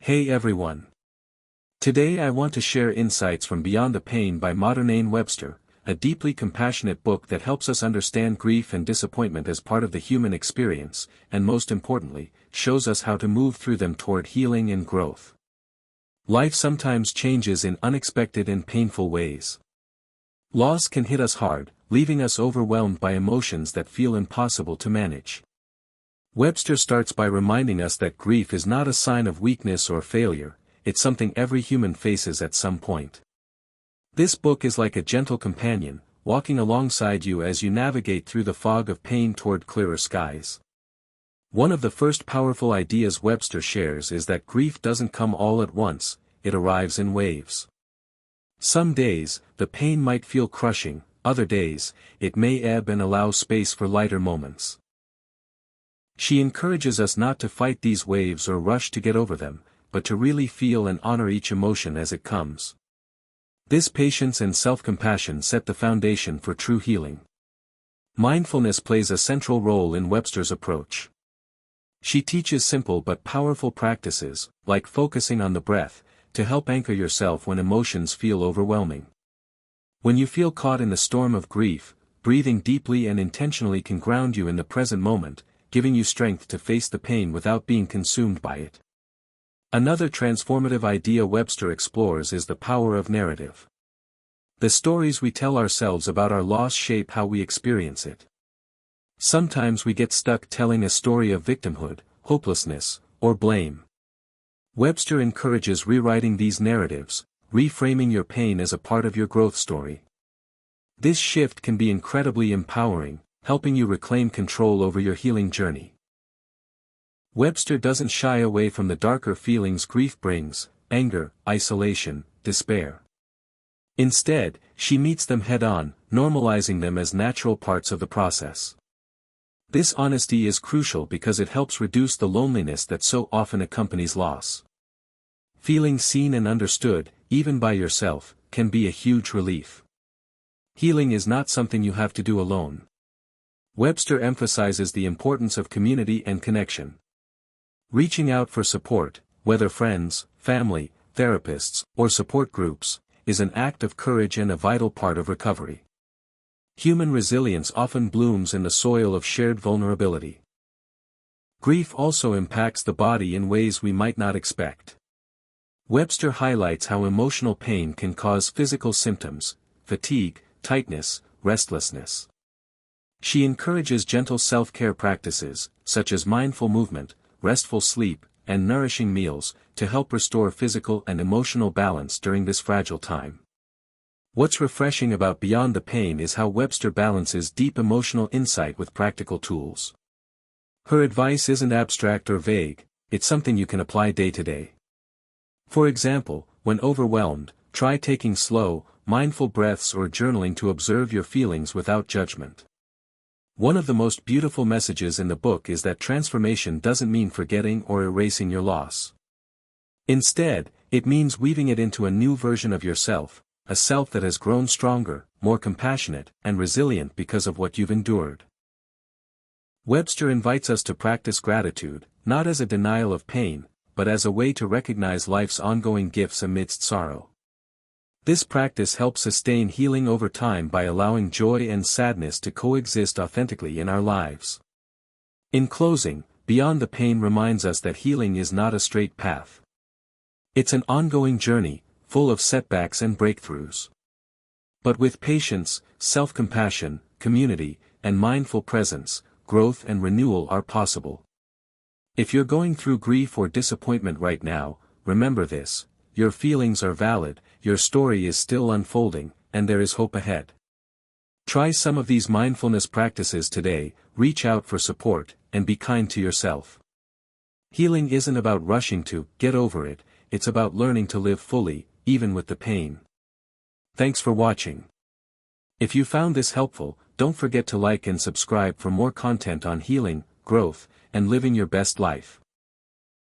Hey everyone. Today I want to share insights from Beyond the Pain by Modern Webster, a deeply compassionate book that helps us understand grief and disappointment as part of the human experience, and most importantly, shows us how to move through them toward healing and growth. Life sometimes changes in unexpected and painful ways. Loss can hit us hard, leaving us overwhelmed by emotions that feel impossible to manage. Webster starts by reminding us that grief is not a sign of weakness or failure, it's something every human faces at some point. This book is like a gentle companion, walking alongside you as you navigate through the fog of pain toward clearer skies. One of the first powerful ideas Webster shares is that grief doesn't come all at once, it arrives in waves. Some days, the pain might feel crushing, other days, it may ebb and allow space for lighter moments. She encourages us not to fight these waves or rush to get over them, but to really feel and honor each emotion as it comes. This patience and self-compassion set the foundation for true healing. Mindfulness plays a central role in Webster's approach. She teaches simple but powerful practices, like focusing on the breath, to help anchor yourself when emotions feel overwhelming. When you feel caught in the storm of grief, breathing deeply and intentionally can ground you in the present moment, giving you strength to face the pain without being consumed by it. Another transformative idea Webster explores is the power of narrative. The stories we tell ourselves about our loss shape how we experience it. Sometimes we get stuck telling a story of victimhood, hopelessness, or blame. Webster encourages rewriting these narratives, reframing your pain as a part of your growth story. This shift can be incredibly empowering, helping you reclaim control over your healing journey. Webster doesn't shy away from the darker feelings grief brings: anger, isolation, despair. Instead, she meets them head-on, normalizing them as natural parts of the process. This honesty is crucial because it helps reduce the loneliness that so often accompanies loss. Feeling seen and understood, even by yourself, can be a huge relief. Healing is not something you have to do alone. Webster emphasizes the importance of community and connection. Reaching out for support, whether friends, family, therapists, or support groups, is an act of courage and a vital part of recovery. Human resilience often blooms in the soil of shared vulnerability. Grief also impacts the body in ways we might not expect. Webster highlights how emotional pain can cause physical symptoms: fatigue, tightness, restlessness. She encourages gentle self-care practices, such as mindful movement, restful sleep, and nourishing meals, to help restore physical and emotional balance during this fragile time. What's refreshing about Beyond the Pain is how Webster balances deep emotional insight with practical tools. Her advice isn't abstract or vague, it's something you can apply day to day. For example, when overwhelmed, try taking slow, mindful breaths or journaling to observe your feelings without judgment. One of the most beautiful messages in the book is that transformation doesn't mean forgetting or erasing your loss. Instead, it means weaving it into a new version of yourself, a self that has grown stronger, more compassionate, and resilient because of what you've endured. Webster invites us to practice gratitude, not as a denial of pain, but as a way to recognize life's ongoing gifts amidst sorrow. This practice helps sustain healing over time by allowing joy and sadness to coexist authentically in our lives. In closing, Beyond the Pain reminds us that healing is not a straight path. It's an ongoing journey, full of setbacks and breakthroughs. But with patience, self-compassion, community, and mindful presence, growth and renewal are possible. If you're going through grief or disappointment right now, remember this: your feelings are valid, your story is still unfolding, and there is hope ahead. Try some of these mindfulness practices today, reach out for support, and be kind to yourself. Healing isn't about rushing to get over it, it's about learning to live fully, even with the pain. Thanks for watching. If you found this helpful, don't forget to like and subscribe for more content on healing, growth, and living your best life.